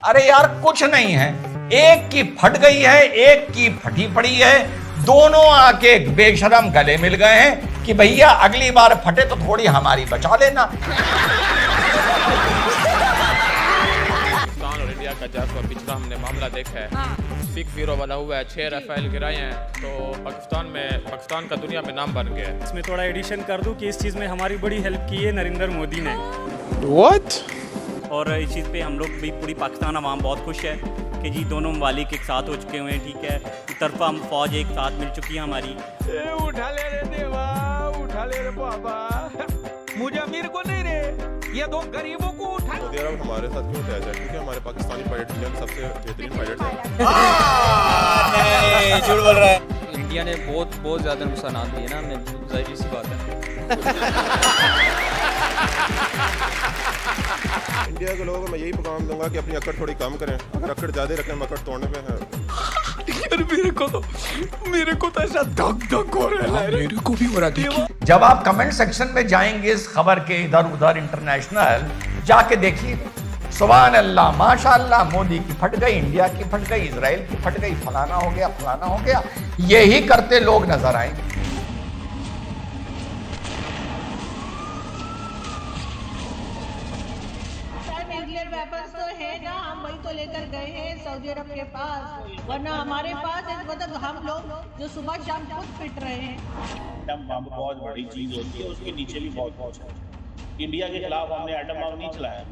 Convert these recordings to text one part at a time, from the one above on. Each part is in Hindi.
अरे यार कुछ नहीं है, एक की फट गई है, एक की फटी पड़ी है, दोनों आके बेशरम गले मिल गए हैं कि भैया अगली बार फटे तो थोड़ी हमारी बचा लेना। पाकिस्तान और इंडिया का जैसा पिछला हमने मामला देखा है, 6-0 वाला हुआ है, 6 राफेल गिराए हैं, तो पाकिस्तान का दुनिया में नाम बन गया है। इसमें थोड़ा एडिशन कर दूं कि इस चीज़ में हमारी बड़ी हेल्प की है नरेंद्र मोदी ने। What? और इस चीज़ पे हम लोग भी पूरी पाकिस्तान आवाम बहुत खुश है कि जी दोनों ममालिक एक साथ हो चुके हुए हैं। ठीक है, एक तरफा हम फौज एक साथ मिल चुकी है हमारी। उठा ले रे देवा, उठा ले रे बाबा, मुझे अमीर को नहीं रे, ये दो गरीबों को उठा। सऊदी अरब हमारे साथ क्यों अटैच है? क्योंकि हमारे पाकिस्तानी पायलट दुनिया के सबसे बेहतरीन पायलट हैं। झूठ बोल रहा है। इंडिया ने बहुत ज़्यादा नुकसान दिए ना हमें, जाहिर सी बात है। इंडिया के लोगों को मैं यही पैगाम दूंगा कि अपनी अकड़ थोड़ी कम करें। अगर अकड़ ज्यादा रखें हम अकड़ तोड़ने पे हैं। यार मेरे को तो ऐसा धक धक हो रहा है, मेरे को भी हो रहा है। जब आप कमेंट सेक्शन में जाएंगे इस खबर के इधर उधर इंटरनेशनल, जाके देखिए, सुभान अल्लाह, माशाअल्लाह, मोदी की फट गई, इंडिया की फट गई, इजराइल की फट गई, फलाना हो गया, फलाना हो गया, यही करते लोग नजर आएंगे। वेपन्स तो है ना, हम वही तो लेकर गए हैं सऊदी अरब के पास, वरना हमारे पास इस वक्त हम लोग जो सुबह शाम खुद पिट रहे हैं। एटम बम बहुत बड़ी चीज होती है, उसके नीचे भी बहुत कुछ है। इंडिया के खिलाफ हमने एटम बम नहीं चलाया।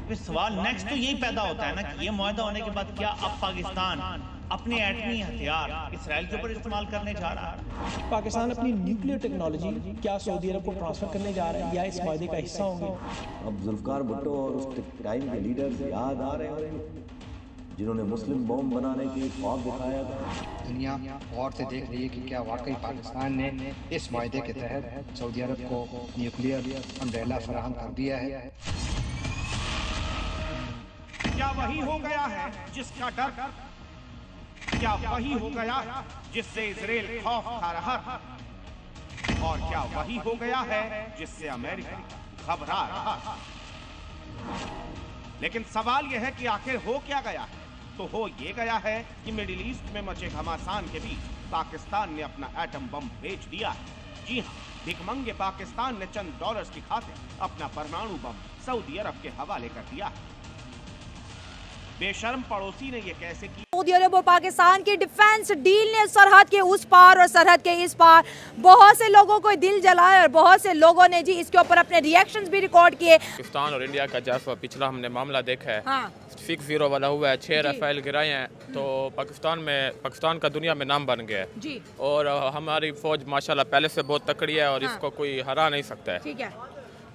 फिर सवाल नेक्स्ट तो यही पैदा होता है ना कि ये मुआहदा होने के बाद क्या अब पाकिस्तान अपने एटमी हथियार इसराइल के ऊपर इस्तेमाल करने जा रहा है? पाकिस्तान अपनी न्यूक्लियर टेक्नोलॉजी क्या सऊदी अरब को ट्रांसफर करने जा रहा है या इस वायदे का हिस्सा होंगे? अब जुल्फकार भुट्टो और उस टाइम के लीडर्स याद आ रहे हैं जिन्होंने मुस्लिम बम बनाने की ख्वाब दिखाया था। दुनिया और से देख रही है कि क्या वाकई पाकिस्तान ने इस वायदे के तहत सऊदी अरब को न्यूक्लियर अम्ब्रेला फराहम कर दिया है। क्या वही हो गया है जिसका डर, क्या वही हो गया जिससे इजराइल खौफ खा रहा है, और क्या वही हो गया है जिससे अमेरिका घबरा रहा है? लेकिन सवाल यह है कि आखिर हो क्या गया है? तो हो ये गया है कि मिडिल ईस्ट में मचे घमासान के बीच पाकिस्तान ने अपना एटम बम बेच दिया है। जी हाँ, भिखमंगे पाकिस्तान ने चंद डॉलर्स की खातिर अपना परमाणु बम सऊदी अरब के हवाले कर दिया है। बेशर्म पड़ोसी ने ये कैसे की? सऊदी अरब और पाकिस्तान की डिफेंस डील ने सरहद के उस पार और सरहद के इस पार बहुत से लोगों को दिल जलाया और बहुत से लोगों ने जी इसके ऊपर अपने रिएक्शंस भी रिकॉर्ड किए। पाकिस्तान और इंडिया का जैसा पिछला हमने मामला देखा है, 6-0 वाला हुआ है, 6 राफेल गिराए हैं, तो पाकिस्तान का दुनिया में नाम बन गया है जी। और हमारी फौज माशाल्लाह पहले से बहुत तकड़ी है और इसको कोई हरा नहीं सकता है। ठीक है,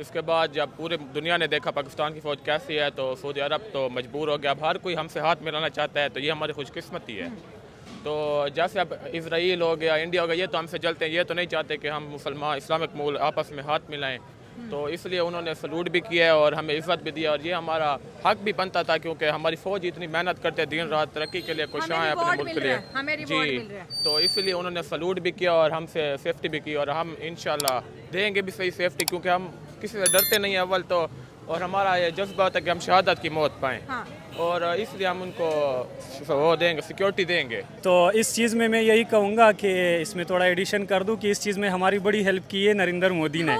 इसके बाद जब पूरे दुनिया ने देखा पाकिस्तान की फ़ौज कैसी है, तो सऊदी अरब तो मजबूर हो गया। अब हर कोई हमसे हाथ मिलाना चाहता है, तो ये हमारी खुशकिस्मती है। तो जैसे अब इजराइल हो गया, इंडिया हो गया, ये तो हमसे जलते हैं, ये तो नहीं चाहते कि हम मुसलमान इस्लामिक मुल्क आपस में हाथ मिलाएं, तो इसलिए उन्होंने सलूट भी किया और हमें इज़्ज़त भी दिया, और ये हमारा हक भी बनता था क्योंकि हमारी फ़ौज इतनी मेहनत करते हैं दिन रात तरक्की के लिए, कोशिशां हैं अपने मुल्क के लिए जी। तो इसलिए उन्होंने सलूट भी किया और हमसे सेफ्टी भी की, और हम इंशाल्लाह देंगे भी सही सेफ्टी, क्योंकि हम किसी से डरते नहीं हैं अव्वल तो, और हमारा ये जज्बा होता है कि हम शहादत की मौत पाएँ, और इसलिए हम उनको वो देंगे, सिक्योरिटी देंगे। तो इस चीज़ में मैं यही कहूँगा कि इसमें थोड़ा एडिशन कर दूं कि इस चीज़ में हमारी बड़ी हेल्प की है नरेंद्र मोदी ने।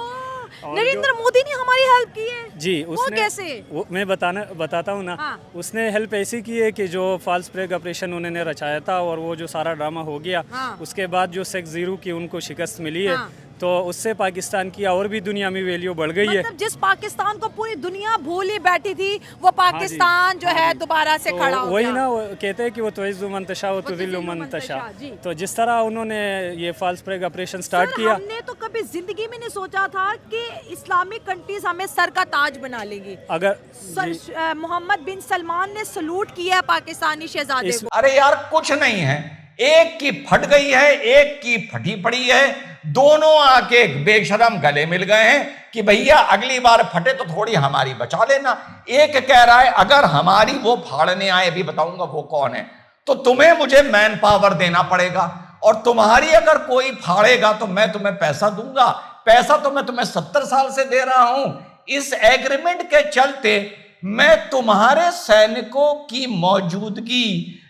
नरेंद्र मोदी ने हमारी हेल्प की है जी। उसने कैसे? मैं बताता हूँ ना। उसने हेल्प ऐसी की है कि जो फॉल्स फ्लैग ऑपरेशन उन्होंने रचाया था और वो जो सारा ड्रामा हो गया, उसके बाद जो 6-0 की उनको शिकस्त मिली है, तो उससे पाकिस्तान की और भी दुनिया में वैल्यू बढ़ गई है। मतलब जिस पाकिस्तान को पूरी दुनिया भूली बैठी थी, वो पाकिस्तान जो है दोबारा से खड़ा हो गया। वही ना, वो कहते हैं कि वो तुइज़्ज़ु मन तशा व तुज़िल्लु मन तशा। तो जिस तरह उन्होंने ये फॉल्स फ्लैग ऑपरेशन स्टार्ट किया, हमने तो कभी जिंदगी में नहीं सोचा था कि इस्लामिक कंट्रीज हमें सर का ताज बना लेगी। अगर मोहम्मद बिन सलमान ने सलूट किया पाकिस्तानी शहजादे को। अरे यार कुछ नहीं है, एक की फट गई है, एक की फटी पड़ी है, दोनों आके बेशरम गले मिल गए हैं कि भैया अगली बार फटे तो थोड़ी हमारी बचा लेना। एक कह रहा है अगर हमारी वो फाड़ने आए, भी बताऊंगा वो कौन है, तो तुम्हें मुझे मैन पावर देना पड़ेगा, और तुम्हारी अगर कोई फाड़ेगा तो मैं तुम्हें पैसा दूंगा। पैसा तो मैं तुम्हें 70 साल से दे रहा हूं। इस एग्रीमेंट के चलते मैं तुम्हारे सैनिकों की मौजूदगी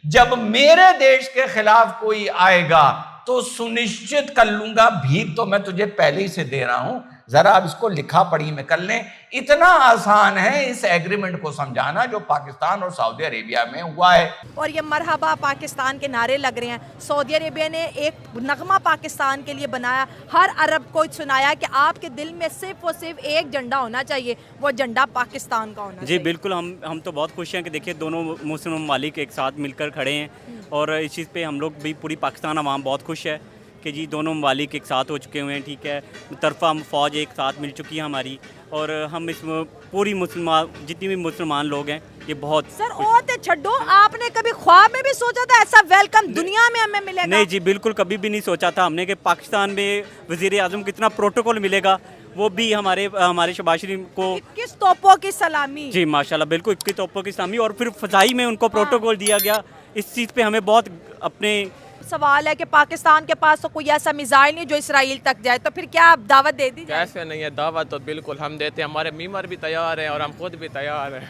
जब मेरे देश के खिलाफ कोई आएगा तो सुनिश्चित कर लूंगा। भीख तो मैं तुझे पहले ही से दे रहा हूं, जरा अब इसको लिखा पढ़ी में कर लें। इतना आसान है इस एग्रीमेंट को समझाना जो पाकिस्तान और सऊदी अरेबिया में हुआ है। और ये मरहबा पाकिस्तान के नारे लग रहे हैं। सऊदी अरेबिया ने एक नगमा पाकिस्तान के लिए बनाया, हर अरब को सुनाया कि आपके दिल में सिर्फ और सिर्फ एक झंडा होना चाहिए, वो झंडा पाकिस्तान का होना चाहिए। जी बिल्कुल, हम तो बहुत खुश हैं कि देखिए दोनों मुस्लिम ममालिक एक साथ मिलकर खड़े हैं और इस चीज़ पे हम लोग भी, पूरी पाकिस्तान अवाम बहुत खुश है कि जी दोनों ममालिक एक साथ हो चुके हुए हैं। ठीक है, तरफा फ़ौज एक साथ मिल चुकी है हमारी, और हम इसमें पूरी मुसलमान जितनी भी मुसलमान लोग हैं ये बहुत। सर और तो छड्डो, आपने कभी ख्वाब में भी सोचा था ऐसा वेलकम दुनिया में हमें मिलेगा? नहीं जी, बिल्कुल कभी भी नहीं सोचा था हमने कि पाकिस्तान में वज़ीर आज़म कितना प्रोटोकॉल मिलेगा, वो भी हमारे शहबाज शरीफ को 21 तोपों की सलामी। जी माशाल्लाह, बिल्कुल 21 तोपों की सलामी, और फिर फ़ज़ाई में उनको प्रोटोकॉल दिया गया। इस चीज़ पे हमें बहुत अपने सवाल है कि पाकिस्तान के पास तो कोई ऐसा मिसाइल नहीं जो इसराइल तक जाए, तो फिर क्या आप दावत दे दी जाए? कैसे नहीं है, दावत तो बिल्कुल हम देते हैं, हमारे मीमर भी तैयार हैं और हम खुद भी तैयार हैं।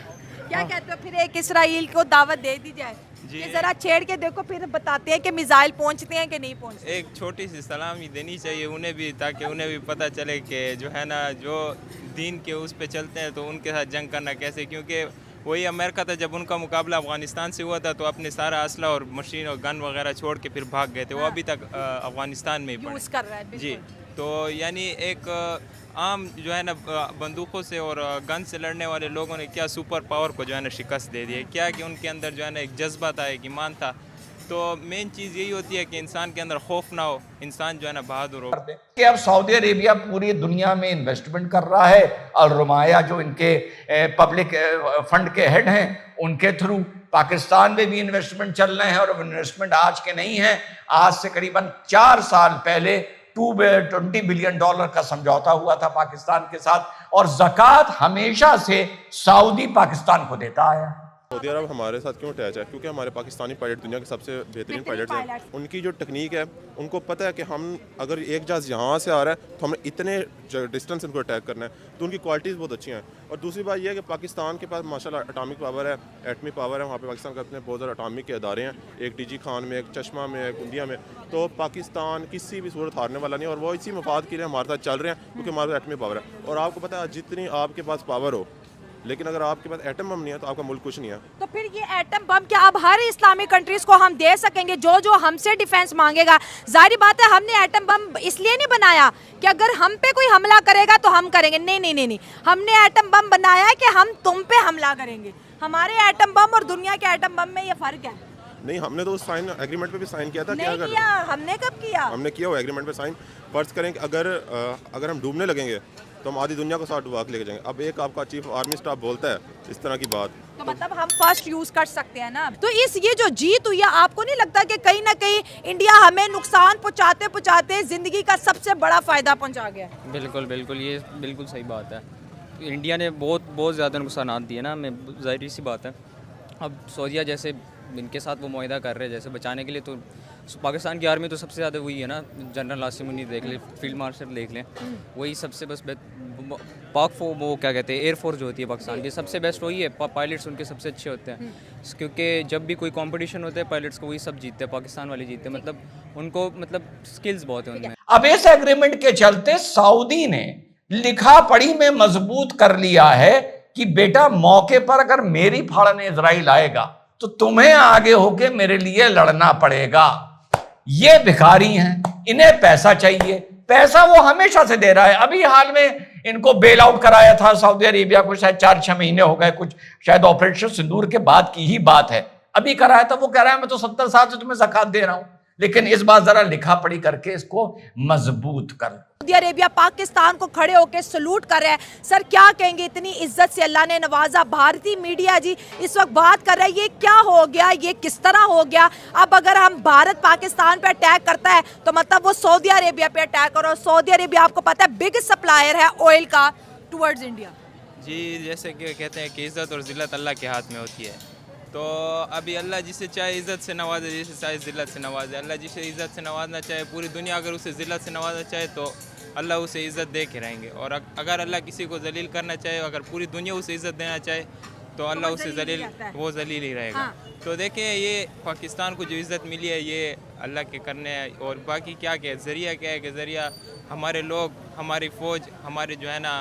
क्या कहते हो, फिर एक इसराइल को दावत दे दी जाए? ये जरा छेड़ के देखो, फिर बताते हैं कि मिसाइल पहुंचते हैं कि नहीं पहुंचते। एक छोटी सी सलामी देनी चाहिए उन्हें भी, ताकि उन्हें भी पता चले कि जो है ना, जो दीन के उस पे चलते हैं तो उनके साथ जंग करना कैसे। क्योंकि वही अमेरिका था, जब उनका मुकाबला अफगानिस्तान से हुआ था तो अपने सारा असला और मशीन और गन वगैरह छोड़ के फिर भाग गए थे। वो अभी तक अफगानिस्तान में ही यूज़ कर रहा है। जी, तो यानी एक आम जो है ना बंदूकों से और गन से लड़ने वाले लोगों ने क्या सुपर पावर को जो है ना शिकस्त दे दी है। क्या कि उनके अंदर जो है ना एक जज्बा था, एक ईमान था। तो मेन चीज़ यही होती है कि इंसान के अंदर खौफ ना हो, इंसान जो है ना बहादुर हो। कि अब सऊदी अरेबिया पूरी दुनिया में इन्वेस्टमेंट कर रहा है, अल रुमाया जो इनके पब्लिक फंड के हेड हैं उनके थ्रू पाकिस्तान में भी इन्वेस्टमेंट चल रहे हैं। और इन्वेस्टमेंट आज के नहीं है, आज से करीबन 4 साल पहले $20 बिलियन का समझौता हुआ था पाकिस्तान के साथ, और ज़कात हमेशा से सऊदी पाकिस्तान को देता आया। सऊदी अरब हमारे साथ क्यों अटैच है? क्योंकि हमारे पाकिस्तानी पायलट दुनिया के सबसे बेहतरीन पायलट्स हैं। उनकी जो टेक्निक है, उनको पता है कि हम अगर एक जहाज़ यहाँ से आ रहा है तो हमें इतने डिस्टेंस इनको अटैक करना है, तो उनकी क्वालिटीज़ बहुत अच्छी हैं। और दूसरी बात यह है कि पाकिस्तान के पास माशाल्लाह एटॉमिक पावर है, एटमी पावर है। वहाँ पे पाकिस्तान के अपने बहुत ज़्यादा एटॉमिक के अदारे हैं, एक DG खान में, एक चश्मा में, एक इंडिया में। तो पाकिस्तान किसी भी सूरत हारने वाला नहीं, और वो इसी मफाद के लिए हमारे साथ चल रहे हैं, क्योंकि हमारे पास एटमी पावर है। और आपको पता है, जितनी आपके पास पावर हो, लेकिन अगर आपके पास एटम बम नहीं है तो आपका मुल्क कुछ नहीं है। तो फिर ये एटम बम क्या अब हर इस्लामिक कंट्रीज को हम दे सकेंगे? जो जो हमसे डिफेंस मांगेगा, जाहिर बात है हमने एटम बम इसलिए नहीं बनाया कि अगर हम पे कोई हमला करेगा तो हम करेंगे। नहीं नहीं नहीं नहीं, हमने एटम बम बनाया है कि हम तुम पे हमला करेंगे। हमारे एटम बम और दुनिया के एटम बम में ये फर्क है। नहीं, हमने तो उस एग्रीमेंट पे भी साइन किया था। नहीं कि किया, हमने कब किया? हमने किया वो एग्रीमेंट पे साइन। फर्ज करें कि अगर हम डूबने लगेंगे तो हम आधी दुनिया को साथ डुबा के लेके जाएंगे। अब एक आपका चीफ आर्मी स्टाफ बोलता है इस तरह की बात, तो मतलब हम फर्स्ट यूज कर सकते हैं ना। तो ये जो जीत हुई है, आपको नहीं लगता कि कहीं ना कहीं इंडिया हमें नुकसान पहुंचाते पहुंचाते जिंदगी का सबसे बड़ा फायदा पहुंचा गया? बिल्कुल बिल्कुल, ये बिल्कुल सही बात है। इंडिया ने बहुत ज़्यादा नुकसान दिए ना हमें, ज़ाहिर सी बात है। अब सऊदीया जैसे इनके साथ वो मुआहदा कर रहे हैं जैसे बचाने के लिए, तो पाकिस्तान की आर्मी तो सबसे ज़्यादा वही है ना, जनरल आसिम मुनीर देख लें, फील्ड मार्शल देख लें, वही सबसे बस वो क्या कहते हैं, एयरफोर्स जो होती है पाकिस्तान की सबसे बेस्ट वही है। पायलट्स उनके सबसे अच्छे होते हैं, क्योंकि जब भी कोई कंपटीशन होता है पायलट्स को वही सब जीतते हैं, पाकिस्तान वाले जीतते हैं। मतलब उनको स्किल्स बहुत है उनमें। अब इस एग्रीमेंट के चलते सऊदी ने लिखा पढ़ी में मजबूत कर लिया है कि बेटा मौके पर अगर मेरी फाड़ने इजराइल आएगा तो तुम्हें आगे होके मेरे लिए लड़ना पड़ेगा। ये भिखारी हैं, इन्हें पैसा चाहिए, पैसा वो हमेशा से दे रहा है। अभी हाल में इनको बेल आउट कराया था सऊदी अरेबिया को, शायद 4-6 महीने हो गए, कुछ शायद ऑपरेशन सिंदूर के बाद की ही बात है, अभी कराया था। वो कह रहा है मैं तो 70 साल से तुम्हें ज़कात दे रहा हूं, लेकिन इस बार जरा लिखा पढ़ी करके इसको मजबूत कर। सऊदी अरेबिया पाकिस्तान को खड़े होकर सलूट कर रहा है। सर क्या कहेंगे, इतनी इज्जत से अल्लाह ने नवाजा, भारतीय मीडिया जी इस वक्त बात कर रहा है ये क्या हो गया, ये किस तरह हो गया? अब अगर हम भारत पाकिस्तान पे अटैक करता है तो मतलब वो सऊदी अरेबिया पे अटैक करो। सऊदी अरेबिया आपको पता है बिग सप्लायर है ऑयल का टुवर्ड्स इंडिया। जी, जैसे कि कहते हैं कि इज़्ज़त और ज़िल्लत अल्लाह के हाथ में होती है, तो अभी अल्लाह जिसे चाहे इज़्ज़त से नवाजे, जिसे चाहे ज़िल्लत से नवाजे। अल्लाह जिसे इज़्ज़त से नवाजना चाहे, पूरी दुनिया अगर उसे ज़िल्लत से नवाजना चाहे तो अल्लाह उसे इज़्ज़त दे के रहेंगे। और अगर अल्लाह किसी को जलील करना चाहे, अगर पूरी दुनिया उसे इज़्ज़त देना चाहे तो अल्लाह उसे जलील, वो जलील ही रहेगा। तो देखें ये पाकिस्तान को जो इज़्ज़त मिली है ये अल्लाह के करने है। और बाकी क्या ज़रिया क्या है कि ज़रिया हमारे लोग, हमारी फ़ौज, हमारे जो है ना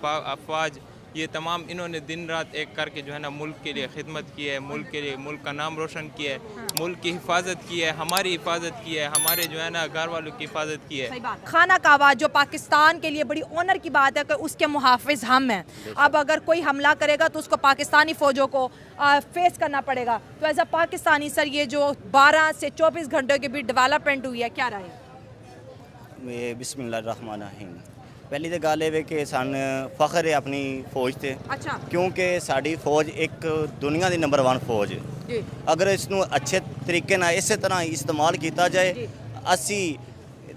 अफवाज, ये तमाम इन्होंने दिन रात एक करके जो है ना मुल्क के लिए खिदमत की है, मुल्क के लिए, मुल्क का नाम रोशन किया है, मुल्क की हिफाजत की है, हमारी हिफाजत की है, हमारे जो है ना घर वालों की हिफाजत की है। खाना कावा जो पाकिस्तान के लिए बड़ी ऑनर की बात है कि उसके मुहाफिज हम हैं। अब अगर कोई हमला करेगा तो उसको पाकिस्तानी फ़ौजों को फेस करना पड़ेगा। तो एज अ पाकिस्तानी सर ये जो 12 से 24 घंटों के बीच डेवलपमेंट हुई है, क्या राय है? बिस्मिल्लाहिर्रहमानिर्रहीम। पहली तो गल है कि सन फखर है अपनी फौज से। अच्छा। क्योंकि साड़ी फौज एक दुनिया की नंबर 1 फौज है। अगर इसनू अच्छे तरीके नाल इस तरह इस्तेमाल किया जाए, असी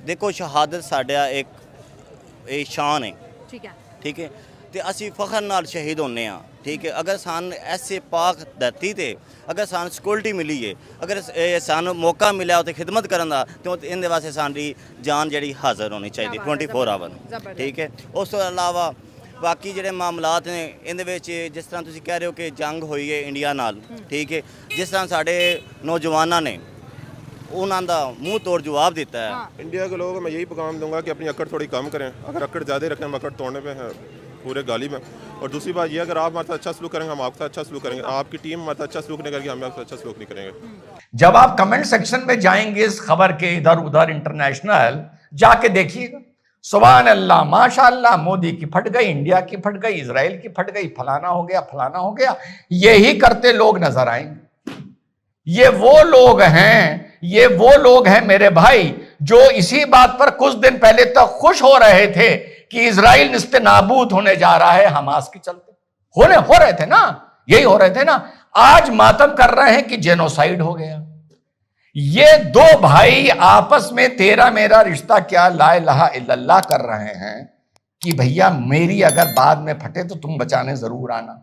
देखो शहादत साडा एक शान है, ठीक है, तो असी फखर नाल शहीद होने हाँ, ठीक है। अगर सान ऐसे पाक धरती ते अगर सान सिक्योरिटी मिली है, अगर सान मौका मिला तो खिदमत करन दा, तो इहदे वास्ते साडी जान जड़ी हाज़र होनी चाहिए 24 आवर, ठीक है। उस तो अलावा बाकी ਜਿਹੜੇ ਮਾਮਲਾਤ ਨੇ ਇਹਦੇ ਵਿੱਚ ਜਿਸ ਤਰ੍ਹਾਂ ਤੁਸੀਂ ਕਹਿ ਰਹੇ ਹੋ ਕਿ ਜੰਗ ਹੋਈ ਹੈ ਇੰਡੀਆ ਨਾਲ, ठीक है, जिस तरह साढ़े नौजवानों ने उन्होंने मुँह तोड़ जवाब देता है। इंडिया के लोगों को मैं यही पैगाम दूंगा कि अपनी अकड़ थोड़ी कम करें। अगर अकड़ ज़्यादा रखें हम अकड़ तोड़ने पे हैं पूरे गालिब हैं। और दूसरी बात यह, अगर आप हमारे साथ अच्छा सलूक करेंगे हम आपके साथ अच्छा सलूक करेंगे, आपकी टीम हमारे साथ अच्छा सलूक नहीं करेगी हम आपके साथ अच्छा सलूक नहीं करेंगे। जब आप कमेंट सेक्शन में जाएंगे इस खबर के इधर उधर इंटरनेशनल, जाके देखिएगा, सुभान अल्लाह, माशाअल्लाह, मोदी की फट गई, इंडिया की फट गई, इजराइल की फट गई, फलाना हो गया, फलाना हो गया, यही करते लोग नजर आएंगे। ये वो लोग हैं, ये वो लोग हैं मेरे भाई जो इसी बात पर कुछ दिन पहले तक खुश हो रहे थे कि इजराइल निस्ते नाबूद होने जा रहा है हमास के चलते। हो रहे थे ना, यही हो रहे थे ना। आज मातम कर रहे हैं कि जेनोसाइड हो गया। ये दो भाई आपस में तेरा मेरा रिश्ता क्या ला इलाहा इल्लल्लाह कर रहे हैं कि भैया मेरी अगर बाद में फटे तो तुम बचाने जरूर आना।